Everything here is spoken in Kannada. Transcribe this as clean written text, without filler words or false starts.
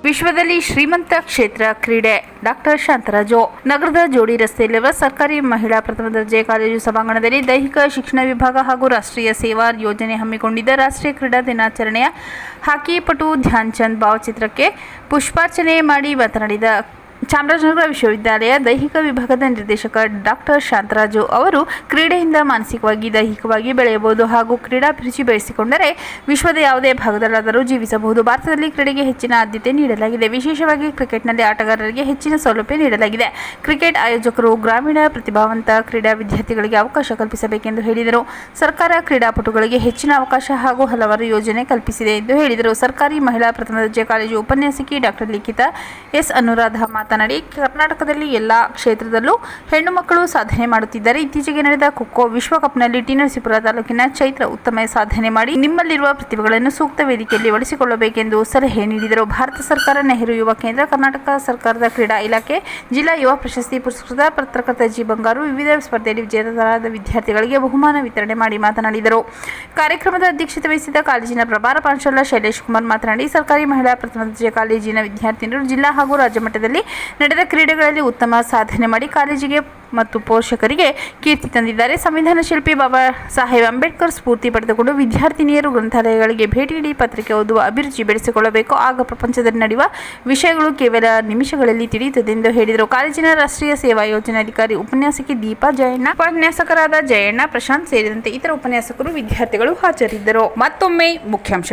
ವಿಶ್ವದಲ್ಲಿ ಶ್ರೀಮಂತ ಕ್ಷೇತ್ರ ಕ್ರೀಡೆ. ಡಾಕ್ಟರ್ ಶಾಂತರಾಜು. ನಗರದ ಜೋಡಿ ರಸ್ತೆಯಲ್ಲಿರುವ ಸರ್ಕಾರಿ ಮಹಿಳಾ ಪ್ರಥಮ ದರ್ಜೆ ಕಾಲೇಜು ಸಭಾಂಗಣದಲ್ಲಿ ದೈಹಿಕ ಶಿಕ್ಷಣ ವಿಭಾಗ ಹಾಗೂ ರಾಷ್ಟ್ರೀಯ ಸೇವಾ ಯೋಜನೆ ಹಮ್ಮಿಕೊಂಡಿದ್ದ ರಾಷ್ಟ್ರೀಯ ಕ್ರೀಡಾ ದಿನಾಚರಣೆಯ ಹಾಕಿ ಪಟು ಧ್ಯಾನ್ ಚಂದ್ ಭಾವಚಿತ್ರಕ್ಕೆ ಪುಷ್ಪಾರ್ಚನೆ ಮಾಡಿ ಮಾತನಾಡಿದ ಚಾಮರಾಜನಗರ ವಿಶ್ವವಿದ್ಯಾಲಯ ದೈಹಿಕ ವಿಭಾಗದ ನಿರ್ದೇಶಕ ಡಾಕ್ಟರ್ ಶಾಂತರಾಜು ಅವರು, ಕ್ರೀಡೆಯಿಂದ ಮಾನಸಿಕವಾಗಿ ದೈಹಿಕವಾಗಿ ಬೆಳೆಯಬಹುದು ಹಾಗೂ ಕ್ರೀಡಾಭಿರುಚಿ ಬೆಳೆಸಿಕೊಂಡರೆ ವಿಶ್ವದ ಯಾವುದೇ ಭಾಗದಲ್ಲಾದರೂ ಜೀವಿಸಬಹುದು. ಭಾರತದಲ್ಲಿ ಕ್ರೀಡೆಗೆ ಹೆಚ್ಚಿನ ಆದ್ಯತೆ ನೀಡಲಾಗಿದೆ. ವಿಶೇಷವಾಗಿ ಕ್ರಿಕೆಟ್ನಲ್ಲಿ ಆಟಗಾರರಿಗೆ ಹೆಚ್ಚಿನ ಸೌಲಭ್ಯ ನೀಡಲಾಗಿದೆ. ಕ್ರಿಕೆಟ್ ಆಯೋಜಕರು ಗ್ರಾಮೀಣ ಪ್ರತಿಭಾವಂತ ಕ್ರೀಡಾ ವಿದ್ಯಾರ್ಥಿಗಳಿಗೆ ಅವಕಾಶ ಕಲ್ಪಿಸಬೇಕೆಂದು ಹೇಳಿದರು. ಸರ್ಕಾರ ಕ್ರೀಡಾಪಟುಗಳಿಗೆ ಹೆಚ್ಚಿನ ಅವಕಾಶ ಹಾಗೂ ಹಲವಾರು ಯೋಜನೆ ಕಲ್ಪಿಸಿದೆ ಎಂದು ಹೇಳಿದರು. ಸರ್ಕಾರಿ ಮಹಿಳಾ ಪ್ರಥಮ ದರ್ಜೆ ಕಾಲೇಜು ಉಪನ್ಯಾಸಕಿ ಡಾಕ್ಟರ್ ಲಿಖಿತಾ ಎಸ್ ಅನುರಾಧ ಮಾತನಾಡಿ, ಕರ್ನಾಟಕದಲ್ಲಿ ಎಲ್ಲ ಕ್ಷೇತ್ರದಲ್ಲೂ ಹೆಣ್ಣು ಮಕ್ಕಳು ಸಾಧನೆ ಮಾಡುತ್ತಿದ್ದಾರೆ. ಇತ್ತೀಚೆಗೆ ನಡೆದ ಖೋ ವಿಶ್ವಕಪ್ನಲ್ಲಿ ಟಿ ನರಸೀಪುರ ತಾಲೂಕಿನ ಚೈತ್ರ ಉತ್ತಮ ಸಾಧನೆ ಮಾಡಿ ನಿಮ್ಮಲ್ಲಿರುವ ಪ್ರತಿಭೆಗಳನ್ನು ಸೂಕ್ತ ವೇದಿಕೆಯಲ್ಲಿ ಬಳಸಿಕೊಳ್ಳಬೇಕೆಂದು ಸಲಹೆ ನೀಡಿದರು. ಭಾರತ ಸರ್ಕಾರ, ನೆಹರು ಯುವ ಕೇಂದ್ರ, ಕರ್ನಾಟಕ ಸರ್ಕಾರದ ಕ್ರೀಡಾ ಇಲಾಖೆ, ಜಿಲ್ಲಾ ಯುವ ಪ್ರಶಸ್ತಿ ಪುರಸ್ಕೃತ ಪತ್ರಕರ್ತ ಜಿ ಬಂಗಾರು ವಿವಿಧ ಸ್ಪರ್ಧೆಯಲ್ಲಿ ವಿಜೇತರಾದ ವಿದ್ಯಾರ್ಥಿಗಳಿಗೆ ಬಹುಮಾನ ವಿತರಣೆ ಮಾಡಿ ಮಾತನಾಡಿದರು. ಕಾರ್ಯಕ್ರಮದ ಅಧ್ಯಕ್ಷತೆ ವಹಿಸಿದ್ದ ಕಾಲೇಜಿನ ಪ್ರಭಾರ ಪ್ರಾಂಶುಪಾಲ ಶೈಲೇಶ್ ಕುಮಾರ್ ಮಾತನಾಡಿ, ಸರ್ಕಾರಿ ಮಹಿಳಾ ಪ್ರಥಮ ದರ್ಜೆ ಕಾಲೇಜಿನ ವಿದ್ಯಾರ್ಥಿನಿಯರು ಜಿಲ್ಲಾ ಹಾಗೂ ರಾಜ್ಯ ಮಟ್ಟದಲ್ಲಿ ನಡೆದ ಕ್ರೀಡೆಗಳಲ್ಲಿ ಉತ್ತಮ ಸಾಧನೆ ಮಾಡಿ ಕಾಲೇಜಿಗೆ ಮತ್ತು ಪೋಷಕರಿಗೆ ಕೀರ್ತಿ ತಂದಿದ್ದಾರೆ. ಸಂವಿಧಾನ ಶಿಲ್ಪಿ ಬಾಬಾ ಸಾಹೇಬ್ ಅಂಬೇಡ್ಕರ್ ಸ್ಫೂರ್ತಿ ಪಡೆದುಕೊಂಡು ವಿದ್ಯಾರ್ಥಿನಿಯರು ಗ್ರಂಥಾಲಯಗಳಿಗೆ ಭೇಟಿ ನೀಡಿ ಪತ್ರಿಕೆ ಓದುವ ಅಭಿರುಚಿ ಬೆಳೆಸಿಕೊಳ್ಳಬೇಕು. ಆಗ ಪ್ರಪಂಚದಲ್ಲಿ ನಡೆಯುವ ವಿಷಯಗಳು ಕೇವಲ ನಿಮಿಷಗಳಲ್ಲಿ ತಿಳಿಯುತ್ತದೆ ಎಂದು ಹೇಳಿದರು. ಕಾಲೇಜಿನ ರಾಷ್ಟ್ರೀಯ ಸೇವಾ ಯೋಜನೆ ಅಧಿಕಾರಿ ಉಪನ್ಯಾಸಕಿ ದೀಪಾ ಜಯಣ್ಣ, ಉಪನ್ಯಾಸಕರಾದ ಜಯಣ್ಣ, ಪ್ರಶಾಂತ್ ಸೇರಿದಂತೆ ಇತರ ಉಪನ್ಯಾಸಕರು, ವಿದ್ಯಾರ್ಥಿಗಳು ಹಾಜರಿದ್ದರು. ಮತ್ತೊಮ್ಮೆ ಮುಖ್ಯಾಂಶಗಳು.